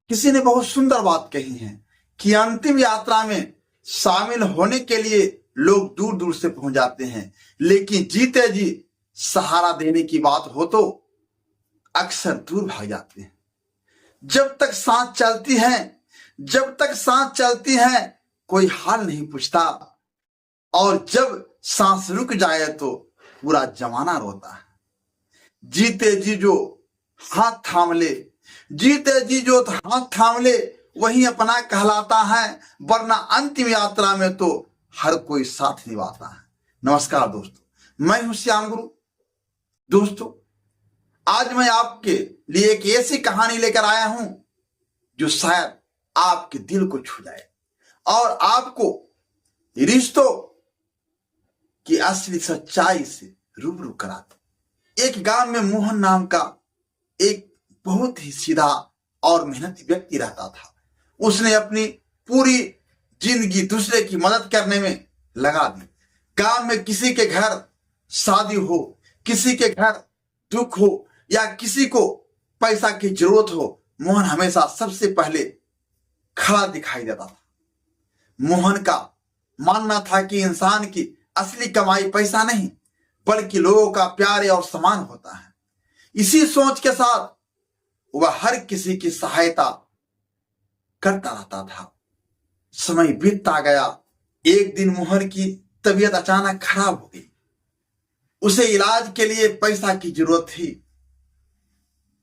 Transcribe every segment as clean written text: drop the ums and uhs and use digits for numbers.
किसी ने बहुत सुंदर बात कही है कि अंतिम यात्रा में शामिल होने के लिए लोग दूर दूर से पहुंच जाते हैं, लेकिन जीते जी सहारा देने की बात हो तो अक्सर दूर भाग जाते हैं। जब तक सांस चलती है, जब तक सांस चलती है, कोई हाल नहीं पूछता, और जब सांस रुक जाए तो पूरा जमाना रोता है। जीते जी जो हाथ थाम ले, जीते जी जो हाथ थाम ले, वही अपना कहलाता है, वरना अंतिम यात्रा में तो हर कोई साथ निभाता है। नमस्कार दोस्तों, मैं हूं श्याम गुरु। दोस्तों, आज मैं आपके लिए एक ऐसी कहानी लेकर आया हूं जो शायद आपके दिल को छू जाए और आपको रिश्तों की असली सच्चाई से रूबरू करा दे। एक गांव में मोहन नाम का एक बहुत ही सीधा और मेहनती व्यक्ति रहता था। उसने अपनी पूरी जिंदगी दूसरे की मदद करने में लगा दी। गांव में किसी के घर शादी हो, किसी के घर दुख हो या किसी को पैसा की जरूरत हो, मोहन हमेशा सबसे पहले खड़ा दिखाई देता था। मोहन का मानना था कि इंसान की असली कमाई पैसा नहीं, बल्कि लोगों का प्यार और सम्मान होता है। इसी सोच के साथ वह हर किसी की सहायता करता रहता था। समय बीतता गया। एक दिन मोहन की तबीयत अचानक खराब हो गई। उसे इलाज के लिए पैसा की जरूरत थी।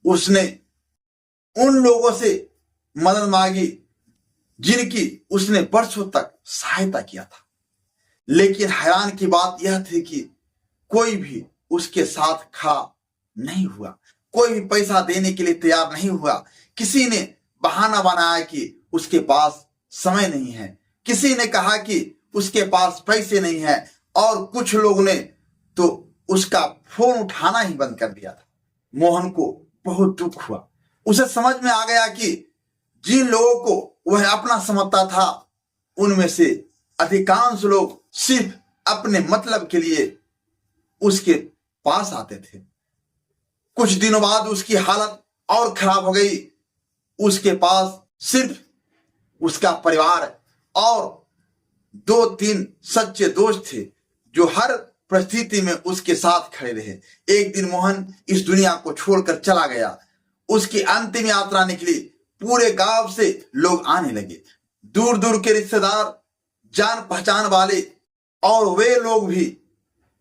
उसने उन लोगों से मदद मांगी जिनकी उसने वर्षों तक सहायता किया था, लेकिन हैरान की बात यह थी कि कोई भी उसके साथ खड़ा नहीं हुआ। कोई भी पैसा देने के लिए तैयार नहीं हुआ। किसी ने बहाना बनाया कि उसके पास समय नहीं है, किसी ने कहा कि उसके पास पैसे नहीं है, और कुछ लोगों ने तो उसका फोन उठाना ही बंद कर दिया था। मोहन को बहुत दुख हुआ। उसे समझ में आ गया कि जिन लोगों को वह अपना समझता था, उनमें से अधिकांश लोग सिर्फ अपने मतलब के लिए उसके पास आते थे। कुछ दिनों बाद उसकी हालत और खराब हो गई। उसके पास सिर्फ उसका परिवार और 2-3 सच्चे दोस्त थे जो हर परिस्थिति में उसके साथ खड़े रहे। एक दिन मोहन इस दुनिया को छोड़कर चला गया। उसकी अंतिम यात्रा निकली। पूरे गांव से लोग आने लगे, दूर दूर के रिश्तेदार, जान पहचान वाले, और वे लोग भी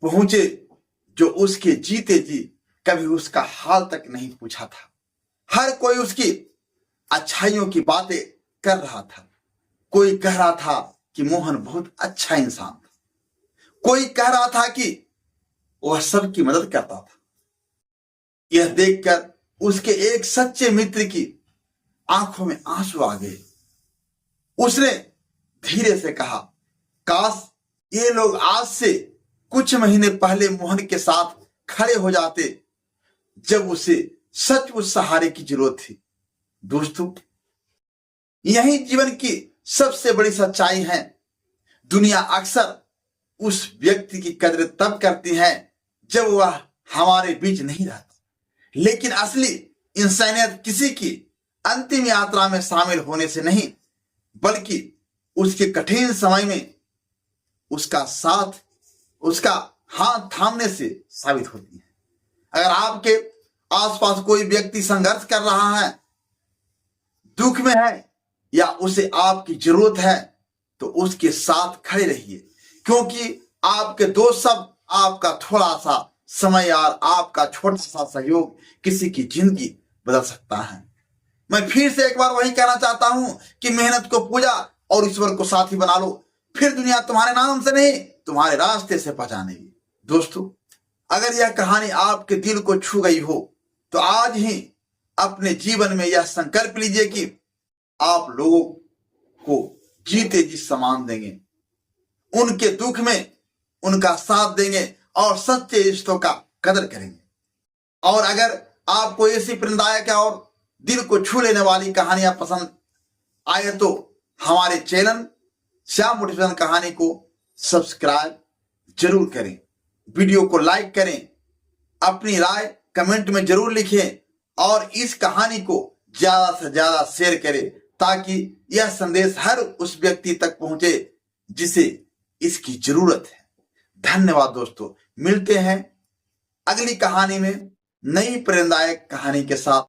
पहुंचे जो उसके जीते जी कभी उसका हाल तक नहीं पूछा था। हर कोई उसकी अच्छाइयों की बातें कर रहा था। कोई कह रहा था कि मोहन बहुत अच्छा इंसान था, कोई कह रहा था कि वह सबकी मदद करता था। यह देखकर उसके एक सच्चे मित्र की आंखों में आंसू आ गए। उसने धीरे से कहा, काश ये लोग आज से कुछ महीने पहले मोहन के साथ खड़े हो जाते जब उसे सचमुच सहारे की जरूरत थी। दोस्तों, यही जीवन की सबसे बड़ी सच्चाई है। दुनिया अक्सर उस व्यक्ति की कदर तब करती है जब वह हमारे बीच नहीं रहता, लेकिन असली इंसानियत किसी की अंतिम यात्रा में शामिल होने से नहीं, बल्कि उसके कठिन समय में उसका साथ, उसका हाथ थामने से साबित होती है। अगर आपके आसपास कोई व्यक्ति संघर्ष कर रहा है, दुख में है, या उसे आपकी जरूरत है, तो उसके साथ खड़े रहिए, क्योंकि आपके दोस्त सब, आपका थोड़ा सा समय और आपका छोटा सा सहयोग किसी की जिंदगी बदल सकता है। मैं फिर से एक बार वही कहना चाहता हूं कि मेहनत को पूजा और ईश्वर को साथी बना लो, फिर दुनिया तुम्हारे नाम से नहीं, तुम्हारे रास्ते से पहचानेगी। दोस्तों, अगर यह कहानी आपके दिल को छू गई हो तो आज ही अपने जीवन में यह संकल्प लीजिए कि आप लोगों को जीते जी सम्मान देंगे, उनके दुख में उनका साथ देंगे और सच्चे रिश्तों का कदर करेंगे। और अगर आपको ऐसी प्रेरणादायक और दिल को छू लेने वाली कहानियां पसंद आए तो हमारे चैनल श्याम मोटिवेशन कहानी को सब्सक्राइब जरूर करें, वीडियो को लाइक करें, अपनी राय कमेंट में जरूर लिखें और इस कहानी को ज्यादा से ज्यादा शेयर करें ताकि यह संदेश हर उस व्यक्ति तक पहुंचे जिसे इसकी जरूरत है। धन्यवाद दोस्तों, मिलते हैं अगली कहानी में नई प्रेरणादायक कहानी के साथ।